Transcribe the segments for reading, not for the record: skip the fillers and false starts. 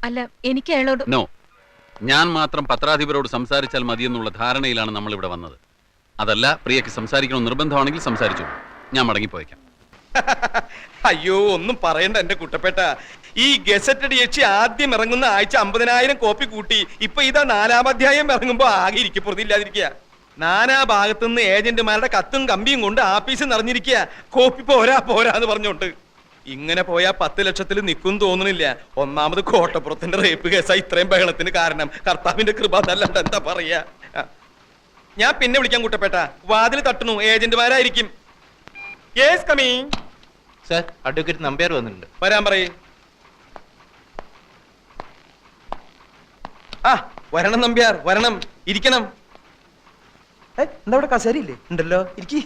അല്ല, എനിക്ക് അയാളോട് നോ, ഞാൻ മാത്രം പത്രാധിപരോട് സംസാരിച്ചാൽ മതിയെന്നുള്ള ധാരണയിലാണ് നമ്മൾ ഇവിടെ വന്നത്. അതല്ല, പ്രിയക്ക് സംസാരിക്കണം നിർബന്ധമാണെങ്കിൽ സംസാരിച്ചു. ഞാൻ മടങ്ങിപ്പോയേക്കാം. അയ്യോ, ഒന്നും പറയണ്ട എന്റെ കുട്ടപ്പേട്ട. ഈ ഗസറ്റഡ് യക്ഷി ആദ്യം ഇറങ്ങുന്ന ആഴ്ച 50,000 കോപ്പി കൂട്ടി. ഇപ്പൊ ഇതാ 4-ാം അധ്യായം ഇറങ്ങുമ്പോ ആകെ ഇരിക്കപ്പുറത്തില്ലാതിരിക്കുക. നാനാ ഭാഗത്തുനിന്ന് ഏജന്റുമാരുടെ കത്തും കമ്പിയും കൊണ്ട് ആഫീസ് നിറഞ്ഞിരിക്കുക. കോപ്പി പോരാന്ന് പറഞ്ഞോണ്ട്. ഇങ്ങനെ പോയാ 10 ലക്ഷത്തിൽ നിൽക്കും തോന്നുന്നില്ല. ഒന്നാമത് കോട്ടപ്പുറത്തിന്റെ റേപ്പ് കേസാ ഇത്രയും ബഹളത്തിന് കാരണം. കർത്താവിന്റെ കൃപ എന്നല്ലാണ്ട് എന്താ പറയാ. ഞാൻ പിന്നെ വിളിക്കാൻ കുട്ടപ്പേട്ട. വാതിൽ തട്ടുന്നു, ഏജന്റുമാരായിരിക്കും. Yes, coming. Sir, advocate Nambiar വന്നിട്ടുണ്ട്. വരാൻ പറയേ. ആ, വരണം നമ്പ്യാർ, വരണം. ഇരിക്കണം. എന്താ ഇവിടെ കസേരയില്ലേ? ഉണ്ടല്ലോ, ഇരിക്കി.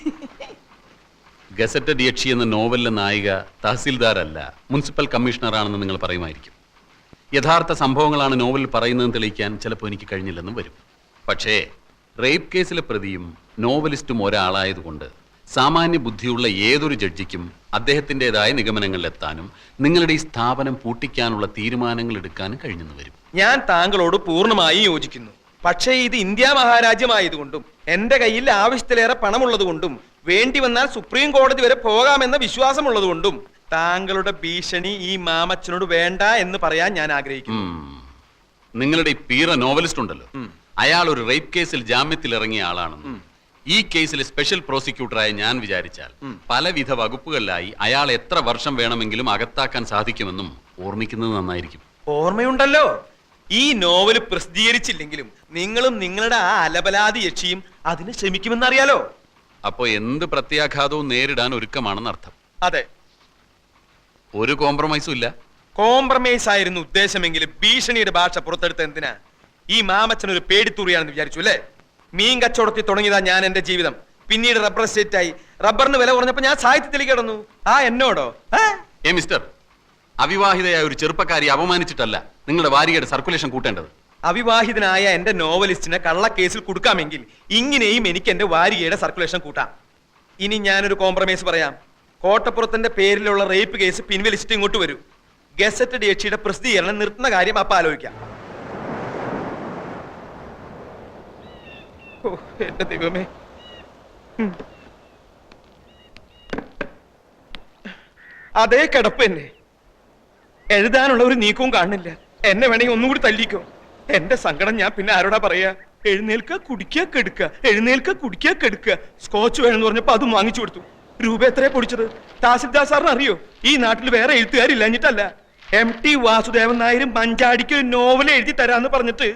ഗസറ്റഡ് യക്ഷി എന്ന നോവലിലെ നായിക തഹസീൽദാരല്ല, മുനിസിപ്പൽ കമ്മീഷണറാണെന്ന് നിങ്ങൾ പറയുമായിരിക്കും. യഥാർത്ഥ സംഭവങ്ങളാണ് നോവലിൽ പറയുന്നതെന്ന് തെളിയിക്കാൻ ചിലപ്പോൾ എനിക്ക് കഴിഞ്ഞില്ലെന്നും വരും. പക്ഷേ റേപ്പ് കേസിലെ പ്രതിയും നോവലിസ്റ്റും ഒരാളായതുകൊണ്ട് സാമാന്യ ബുദ്ധിയുള്ള ഏതൊരു ജഡ്ജിക്കും അദ്ദേഹത്തിൻ്റെതായ നിഗമനങ്ങളിലെത്താനും നിങ്ങളുടെ ഈ സ്ഥാപനം പൂട്ടിക്കാനുള്ള തീരുമാനങ്ങൾ എടുക്കാനും കഴിഞ്ഞെന്ന് വരും. ഞാൻ താങ്കളോട് പൂർണ്ണമായും യോജിക്കുന്നു. പക്ഷേ ഇത് ഇന്ത്യ മഹാരാജ്യമായതുകൊണ്ടും എന്റെ കയ്യിൽ ആവശ്യത്തിലേറെ പണമുള്ളത് കൊണ്ടും വേണ്ടി വന്നാൽ സുപ്രീം കോടതി വരെ പോകാമെന്ന വിശ്വാസമുള്ളത് കൊണ്ടും താങ്കളുടെ ഭീഷണി ഈ മാമച്ചനോട് വേണ്ട എന്ന് പറയാൻ ഞാൻ ആഗ്രഹിക്കുന്നു. നിങ്ങളുടെ ഈ പീറ നോവലിസ്റ്റ് ഉണ്ടല്ലോ, അയാൾ ഒരു റേപ്പ് കേസിൽ ജാമ്യത്തിൽ ഇറങ്ങിയ ആളാണെന്നും ഈ കേസിലെ സ്പെഷ്യൽ പ്രോസിക്യൂട്ടറായി ഞാൻ വിചാരിച്ചാൽ പലവിധ വകുപ്പുകളിലായി അയാൾ എത്ര വർഷം വേണമെങ്കിലും അകത്താക്കാൻ സാധിക്കുമെന്നും ഓർമ്മിക്കുന്നത് നന്നായിരിക്കും. ഓർമ്മയുണ്ടല്ലോ. ഈ നോവല് പ്രസിദ്ധീകരിച്ചില്ലെങ്കിലും നിങ്ങളും നിങ്ങളുടെ ആ അലബലാതി യക്ഷിയും അതിന് ശ്രമിക്കുമെന്നറിയാലോ. അപ്പോ എന്ത് പ്രത്യാഘാതവും നേരിടാൻ ഒരുക്കമാണെന്ന് അർത്ഥം. അതെ, ഒരു കോംപ്രമൈസും ഇല്ല. കോംപ്രമൈസ് ആയിരുന്നു ഉദ്ദേശമെങ്കിലും ഭീഷണിയുടെ ഭാഷ പുറത്തെടുത്ത എന്തിനാ? ഈ മാമച്ചൻ ഒരു പേടിത്തൂറിയാണെന്ന് വിചാരിച്ചു അല്ലേ? മീൻ കച്ചവടത്തിൽ തുടങ്ങിയതാ ഞാൻ എന്റെ ജീവിതം. പിന്നീട് റബ്ബർ എസ്റ്റേറ്റ് ആയി. റബ്ബറിന് വില കുറഞ്ഞപ്പോ ഞാൻ സാഹിത്യത്തിലേക്ക് കിടന്നു. ആ എന്നോടോ? മിസ്റ്റർ, അവിവാഹിതയായ ഒരു ചെറുപ്പക്കാരി അപമാനിച്ചിട്ടല്ല നിങ്ങളുടെ വാരികയുടെ സർക്കുലേഷൻ കൂട്ടേണ്ടത്. അവിവാഹിതനായ എന്റെ നോവലിസ്റ്റിനെ കള്ളക്കേസിൽ കൊടുക്കാമെങ്കിൽ ഇങ്ങനെയും എനിക്ക് എന്റെ വാരികയുടെ സർക്കുലേഷൻ കൂട്ടാം. ഇനി ഞാനൊരു കോംപ്രമൈസ് പറയാം. കോട്ടപ്പുറത്തിന്റെ പേരിലുള്ള റേപ്പ് കേസ് പിൻവലിച്ചിട്ട് ഇങ്ങോട്ട് വരൂ. ഗസറ്റഡ് യക്ഷിയുടെ പ്രസിദ്ധീകരണം നിർത്തുന്ന കാര്യം അപ്പൊ ആലോചിക്കാം. ഓ എന്റെ ദൈവമേ. അതേ കിടപ്പ് തന്നെ. എഴുതാനുള്ള ഒരു നീക്കവും കാണുന്നില്ല. എന്നെ വേണമെങ്കിൽ ഒന്നുകൂടി തല്ലിക്കോ. എന്റെ സങ്കടം ഞാൻ പിന്നെ ആരോടാ പറയാ? എഴുന്നേൽക്ക, കുടിക്കുക, കെടുക്കുക, എഴുന്നേൽക്ക, കുടിക്കുക, കെടുക്കുക. സ്കോച്ച് വേണമെന്ന് പറഞ്ഞപ്പോ അതും വാങ്ങിച്ചു കൊടുത്തു. രൂപ എത്രയാ പൊടിച്ചത്? തഹസിൽദാർ സാറിന് അറിയോ? ഈ നാട്ടിൽ വേറെ എഴുത്തുകാരില്ലഞ്ഞിട്ടല്ല. MT വാസുദേവൻ നായരും മഞ്ചാടിക്ക് ഒരു നോവൽ എഴുതി തരാന്ന് പറഞ്ഞിട്ട്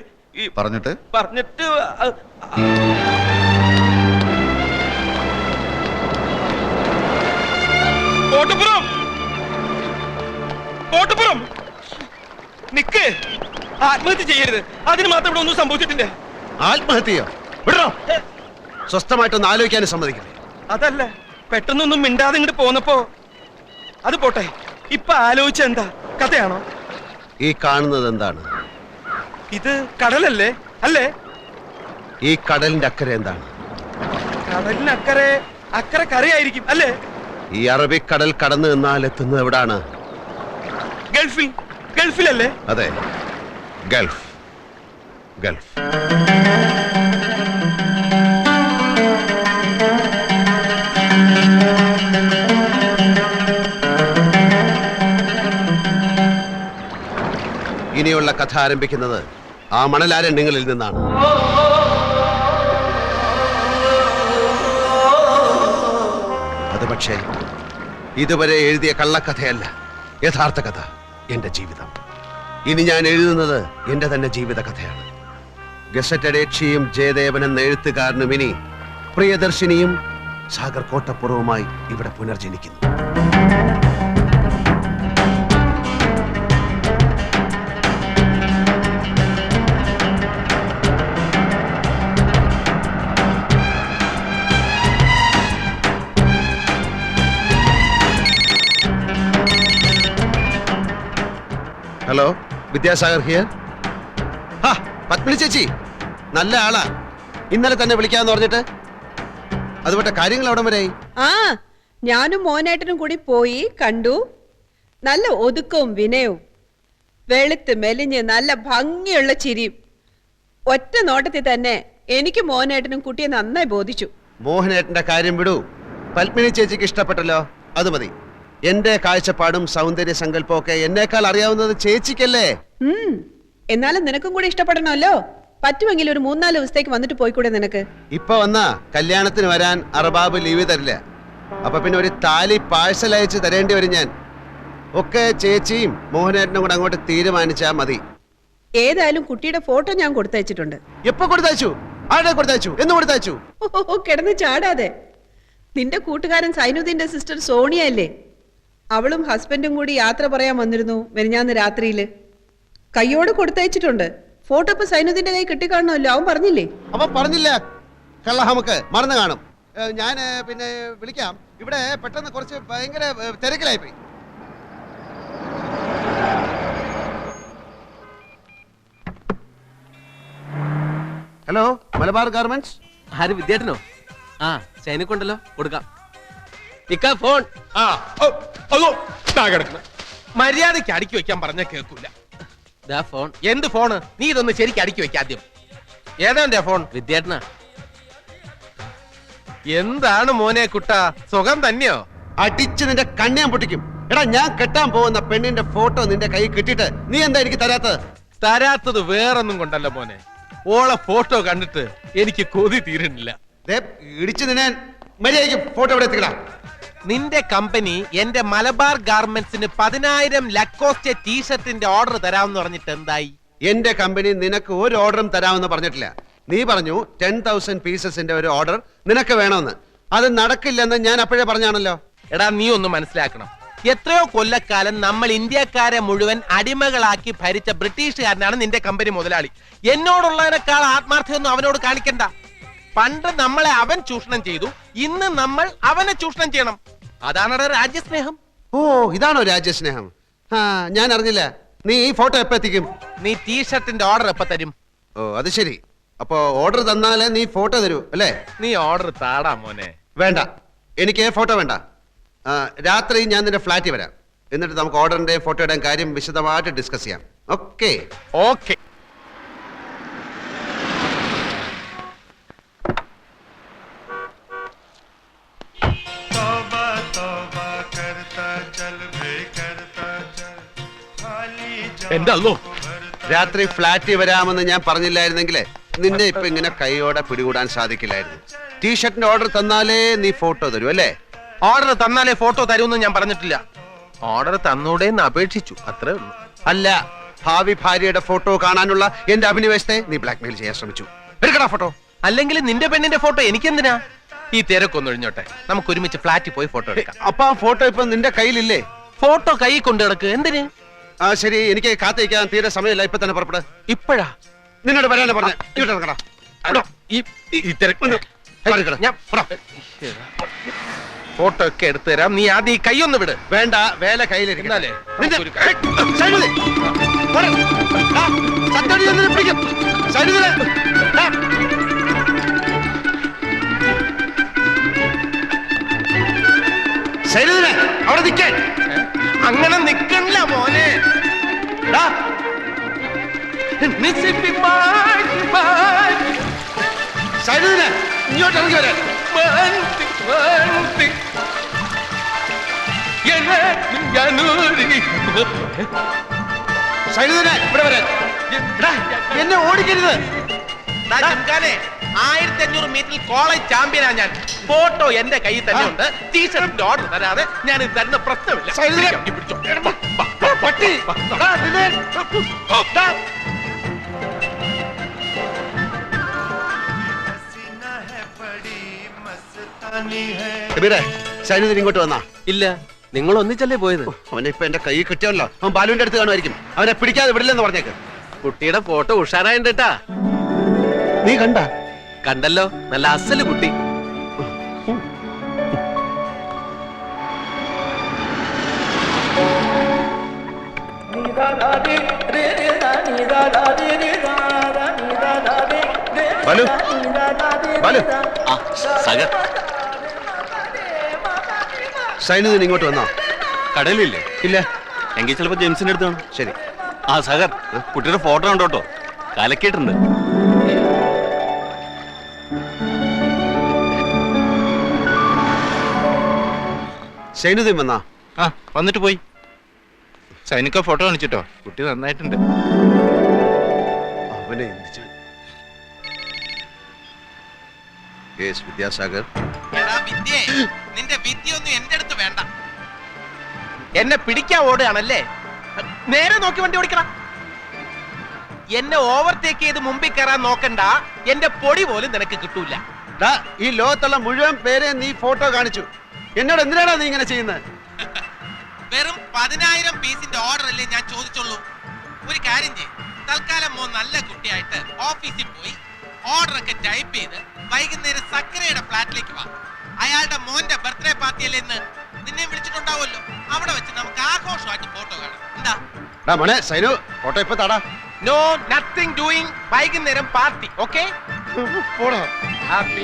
കോട്ടപ്പുറം നിക്ക്. ആത്മഹത്യ ചെയ്യരുത്. അതിന് മാത്രം ഇവിടെ ഒന്നും സംഭവിച്ചിട്ടില്ല. ആത്മഹത്യയോ? വിടണോ? സ്വസ്ഥമായിട്ടൊന്ന് ആലോചിക്കാനും സമ്മതിക്കില്ലേ? അതല്ല, പെട്ടെന്നൊന്നും മിണ്ടാതെ ഇങ്ങോട്ട് പോന്നപ്പോ. അത് പോട്ടെ, ഇപ്പൊ ആലോചിച്ച എന്താ? കഥയാണോ? ഈ കാണുന്നത് എന്താണ്? ഇത് കടലല്ലേ? അല്ലേ? ഈ കടലിന്റെ അക്കരെ എന്താണ്? കടലിനക്കരെ അക്കരെ കരയായിരിക്കും അല്ലേ? ഈ അറബിക്കടൽ കടന്നു നിന്നാൽ എത്തുന്നത് എവിടാണ്? ഗൾഫിലല്ലേ? അതെ, ഗൾഫ്. ഗൾഫ്. ഇനിയുള്ള കഥ ആരംഭിക്കുന്നത് ആ മണലാരണ്യങ്ങളിൽ നിന്നാണ്. അത് പക്ഷേ ഇതുവരെ എഴുതിയ കള്ളക്കഥയല്ല, യഥാർത്ഥ കഥ, എന്റെ ജീവിതം. ഇനി ഞാൻ എഴുതുന്നത് എന്റെ തന്നെ ജീവിത കഥയാണ്. ഗസറ്റഡ് യക്ഷിയും ജയദേവൻ എന്ന എഴുത്തുകാരനും ഇനി പ്രിയദർശിനിയും സാഗർ കോട്ടപ്പുറവുമായി ഇവിടെ പുനർജനിക്കുന്നു. Hello, Vidyasagar here. പത്മിനി ചേച്ചി നല്ല ആളാ. ഇന്നലെ തന്നെ വിളിക്കാന്ന് പറഞ്ഞിട്ട്. അതുപോലെ കാര്യങ്ങൾ എവിടം വരെയായി? ഞാനും മോനേട്ടനും കൂടി പോയി കണ്ടു. നല്ല ഒതുക്കവും വിനയവും. വെളുത്ത് മെലിഞ്ഞ് നല്ല ഭംഗിയുള്ള ചിരിയും. ഒറ്റ നോട്ടത്തിൽ തന്നെ എനിക്ക് മോഹനേട്ടനും കുട്ടിയെ നന്നായി ബോധിച്ചു. മോഹനേട്ടന്റെ കാര്യം വിടൂ. പത്മിനി ചേച്ചിക്ക് ഇഷ്ടപ്പെട്ടല്ലോ, അത് മതി. എന്റെ കാഴ്ചപ്പാടും സൗന്ദര്യ സങ്കല്പവും ഒക്കെ എന്നേക്കാൾ അറിയാവുന്നത് ചേച്ചിക്കല്ലേ. എന്നാലും നിനക്കും കൂടി ഇഷ്ടപ്പെടണമല്ലോ. പറ്റുമെങ്കിൽ ഒരു 3-4 ദിവസത്തേക്ക് വന്നിട്ട് പോയിക്കൂടെ നിനക്ക്? ഇപ്പൊ വന്നാ കല്യാണത്തിന് വരാൻ അറബാബ് ലീവ് തരില്ല. അപ്പൊ പിന്നെ ഒരു താലി പാഴ്സൽ അയച്ച് തരേണ്ടി വരും ഞാൻ. ഒക്കെ ചേച്ചിയും മോഹനേട്ടനും കൂടെ അങ്ങോട്ട് തീരുമാനിച്ചാ മതി. ഏതായാലും കുട്ടിയുടെ ഫോട്ടോ ഞാൻ കൊടുത്തയച്ചിട്ടുണ്ട്. എപ്പോ കൊടുത്തയച്ചു? ആരുടെ കൊടുത്തയച്ചു? എന്ന് കൊടുത്തയച്ചു? ഓ, കിടന്ന് ചാടാതെ. നിന്റെ കൂട്ടുകാരൻ സൈനുദ്ദീന്റെ സിസ്റ്റർ സോണിയ അല്ലേ? അവളും ഹസ്ബൻഡും കൂടി യാത്ര പറയാൻ വന്നിരുന്നു മെനിഞ്ഞാന്ന് രാത്രിയില്. കയ്യോട് കൊടുത്തയച്ചിട്ടുണ്ട്. ഫോട്ടോ ഇപ്പൊ സൈനുദ്ദീന്റെ കൈ കിട്ടിക്കാണല്ലോ. അവൻ പറഞ്ഞില്ലേ? അവൻ പറഞ്ഞില്ല. കള്ള നമുക്ക് മറന്നു കാണും. ഞാൻ പിന്നെ വിളിക്കാം. ഇവിടെ പെട്ടെന്ന് കുറച്ച് ഭയങ്കര തിരക്കിലായിപ്പോയി. Hello, Malabar garments. ആര്? വിദ്യാർത്ഥനോ? ആ, ചൈനക്കുണ്ടല്ലോ, കൊടുക്കാം. ഇക്ക ഫോൺ. മര്യാദയ്ക്ക് അടുക്കി വെക്കാൻ പറഞ്ഞ കേൾക്കൂല. ദാ ഫോൺ. എന്ത് ഫോണ്? നീ ഇതൊന്ന് ശരിക്കും അടുക്കി വെക്ക ആദ്യം. ഏതാ ഫോൺ? വിദ്യാർത്ഥന. എന്താണ് മോനെ കുട്ട, സുഖം തന്നെയോ? അടിച്ച് നിന്റെ കണ്ണിയാൻ പൊട്ടിക്കും. എടാ, ഞാൻ കെട്ടാൻ പോകുന്ന പെണ്ണിന്റെ ഫോട്ടോ നിന്റെ കൈ കിട്ടിയിട്ട് നീ എന്താ എനിക്ക് തരാത്തത്? തരാത്തത് വേറൊന്നും കൊണ്ടല്ല മോനെ, ഓളെ ഫോട്ടോ കണ്ടിട്ട് എനിക്ക് കൊതി തീരുന്നില്ല. ഇടിച്ചു നിന്നെ മര്യാദയ്ക്ക് ഫോട്ടോ എവിടെ എത്തിക്കടാ. നിന്റെ കമ്പനി എന്റെ മലബാർ ഗാർമെന്റ്സിന് 10,000 ലക്കോസ്റ്റ് ടീഷർട്ടിന്റെ ഓർഡർ തരാമെന്ന് പറഞ്ഞിട്ട് എന്തായി? എന്റെ കമ്പനി നിനക്ക് ഒരു ഓർഡറും തരാമെന്ന് പറഞ്ഞിട്ടില്ല. നീ പറഞ്ഞു 10,000 പീസസിന്റെ ഒരു ഓർഡർ നിനക്ക് വേണമെന്ന്. അത് നടക്കില്ലെന്ന് ഞാൻ അപ്പോഴേ പറഞ്ഞാണല്ലോ. എടാ, നീ ഒന്ന് മനസ്സിലാക്കണം. എത്രയോ കൊല്ലക്കാലം നമ്മൾ ഇന്ത്യക്കാരെ മുഴുവൻ അടിമകളാക്കി ഭരിച്ച ബ്രിട്ടീഷുകാരനാണ് നിന്റെ കമ്പനി മുതലാളി. എന്നോടുള്ളതിനേക്കാൾ ആത്മാർത്ഥയൊന്നും അവനോട് കാണിക്കണ്ട. പണ്ട് നമ്മളെ അവൻ ചൂഷണം ചെയ്തു, ഇന്ന് നമ്മൾ അവനെ ചൂഷണം ചെയ്യണം. അതാണ് രാജ്യസ്നേഹം. ഓ, ഇതാണോ രാജ്യസ്നേഹം? ആ, ഞാൻ അറിഞ്ഞില്ല. നീ ഈ ഫോട്ടോ എപ്പോ എത്തിക്കും? നീ ടീഷർട്ടിന്റെ ഓർഡർ എപ്പോ തരും? ഓ, അത് ശരി. അപ്പോ ഓർഡർ തന്നാലേ നീ ഫോട്ടോ തരൂ അല്ലേ? നീ ഓർഡർ താടാ മോനെ. വേണ്ട, എനിക്ക് ഫോട്ടോ വേണ്ട. രാത്രി ഞാൻ നിന്റെ ഫ്ലാറ്റിൽ വരാം. എന്നിട്ട് നമുക്ക് ഓർഡറിന്റെ ഫോട്ടോയുടെ കാര്യം വിശദമായിട്ട് ഡിസ്കസ് ചെയ്യാം. ഓക്കെ? ഓക്കെ. എന്റെ അല്ലോ, രാത്രി ഫ്ലാറ്റിൽ വരാമെന്ന് ഞാൻ പറഞ്ഞില്ലായിരുന്നെങ്കിലേ നിന്നെ ഇപ്പൊ ഇങ്ങനെ കൈയോടെ പിടികൂടാൻ സാധിക്കില്ലായിരുന്നു. ടീഷർട്ടിന്റെ ഓർഡർ തന്നാലേ നീ ഫോട്ടോ തരൂ അല്ലേ? ഓർഡർ തന്നാലേ ഫോട്ടോ തരുമെന്ന് ഞാൻ പറഞ്ഞിട്ടില്ല. ഓർഡർ തന്നൂടേന്ന് അപേക്ഷിച്ചു, അത്രേ ഉള്ളൂ. അല്ല, ഭാവി ഭാര്യയുടെ ഫോട്ടോ കാണാനുള്ള എന്റെ അഭിനിവേശത്തെ നീ ബ്ലാക്ക്മെയിൽ ചെയ്യാൻ ശ്രമിച്ചു. എടുക്കടാ ഫോട്ടോ. അല്ലെങ്കിൽ നിന്റെ പെണ്ണിന്റെ ഫോട്ടോ എനിക്കെന്തിനാ? ഈ തിരക്കൊന്നും ഒഴിഞ്ഞോട്ടെ, നമുക്ക് ഒരുമിച്ച് ഫ്ലാറ്റിൽ പോയി ഫോട്ടോ എടുക്കാം. അപ്പൊ ആ ഫോട്ടോ ഇപ്പൊ നിന്റെ കയ്യിലില്ലേ? ഫോട്ടോ കൈ കൊണ്ട് കിടക്ക്. എന്തിന്? ആ ശരി, എനിക്ക് കാത്തിരിക്കാൻ തീരെ സമയമില്ല. ഇപ്പൊ തന്നെ പുറപ്പെട്. ഇപ്പഴാ? നിന്നോട് വരാനാ പറഞ്ഞ. ഫോട്ടോ ഒക്കെ എടുത്തു തരാം. നീ ആദ്യം ഈ കൈ ഒന്ന് വിട്. വേണ്ട, വേല കയ്യിലിരിക്കുന്നാലേ. അവിടെ നിൽക്കാൻ. അങ്ങനെ നിക്കണില്ല മോനെ. ഇങ്ങോട്ട് ഇറങ്ങി വരാൻ. ഇവിടെ വരാൻ. എന്നെ ഓടിക്കരുത്. 1500 മീറ്ററിൽ കോളേജ് ചാമ്പ്യനാ ഞാൻ. ഫോട്ടോ എന്റെ കയ്യിൽ തന്നെ ഉണ്ട്. ടീഷർട്ടിന്റെ ഓർഡർ തരാതെ ഞാൻ ഇത് തരുന്ന പ്രശ്നമില്ല. സൈനുദ്ദീൻ ഇങ്ങോട്ട് വന്നാ? ഇല്ല, നിങ്ങൾ ഒന്നിച്ചല്ലേ പോയത്? അവനെ ഇപ്പൊ എന്റെ കൈ കിട്ടിയല്ലോ. അവൻ ബാലുവിന്റെ അടുത്ത് കാണുമായിരിക്കും. അവനെ പിടിക്കാതെ വിടില്ലെന്ന് പറഞ്ഞേക്ക്. കുട്ടിയുടെ ഫോട്ടോ ഉഷാറായിട്ടാ. നീ കണ്ട? കണ്ടല്ലോ, നല്ല അസല് കുട്ടി. ബാലു, ബാലു. സൈനുദ്ദീൻ ഇങ്ങോട്ട് വന്നോ? കടലില്ലേ? ഇല്ല. എങ്കിൽ ചിലപ്പോ ജെയിംസിന്റെ അടുത്താണ്. ശരി, ആ സാഗർ കുട്ടിയുടെ ഫോട്ടോ ഉണ്ടോ കേട്ടോ കലക്കിയിട്ടുണ്ട്. സൈനുദ്ദീൻ വന്നാ? ആ വന്നിട്ട് പോയി. സൈനിക ഫോട്ടോ കാണിച്ചിട്ടോ, കുട്ടി നന്നായിട്ടുണ്ട്. അവനെ എന്ത് ചെയ്യും? യെസ് വിദ്യാസാഗർ. നിന്റെ വിദ്യയൊന്നും എന്റെ അടുത്ത് വേണ്ട. എന്നെ പിടിക്കാൻ ഓടുകയാണല്ലേ? നേരെ നോക്കി വണ്ടി ഓടിക്കണം. എന്നെ ഓവർടേക്ക് ചെയ്ത് മുമ്പിൽ കയറാൻ നോക്കണ്ട. എന്റെ പൊടി പോലും നിനക്ക് കിട്ടൂല. ഡാ, ഈ ലോകത്തുള്ള മുഴുവൻ പേരെ നീ ഫോട്ടോ കാണിച്ചു. എന്നോട് എന്തിനാണ് നീ ഇങ്ങനെ ചെയ്യുന്നത്? വെറും 10,000 പീസിന്റെ ഓർഡർ അല്ലേ ഞാൻ ചോദിച്ചുള്ളൂ. ഒരു കാര്യം ചെയ്യും, തൽക്കാലം മോൻ നല്ല കുട്ടിയായിട്ട് ഓഫീസിൽ പോയി ഓർഡർ ഒക്കെ ടൈപ്പ് ചെയ്ത് വൈകുന്നേരം സക്കരയുടെ ഫ്ലാറ്റിലേക്ക് വാ. അയാളുടെ മോന്റെ ബർത്ത്ഡേ പാർട്ടി അല്ലേ ഇന്ന്, നിന്നെ വിളിച്ചിട്ടുണ്ടാവുമല്ലോ. അവിടെ വെച്ച് നമുക്ക് ആഘോഷമായിട്ട് ഫോട്ടോ കാണാം. എന്താ? ഡാ മോനെ സൈനു, ഫോട്ടോ ഇപ്പൊ താടാ. No nothing doing. വൈകുന്നേരം പാർട്ടി. ഓക്കെ? പോടാ. ഹാപ്പി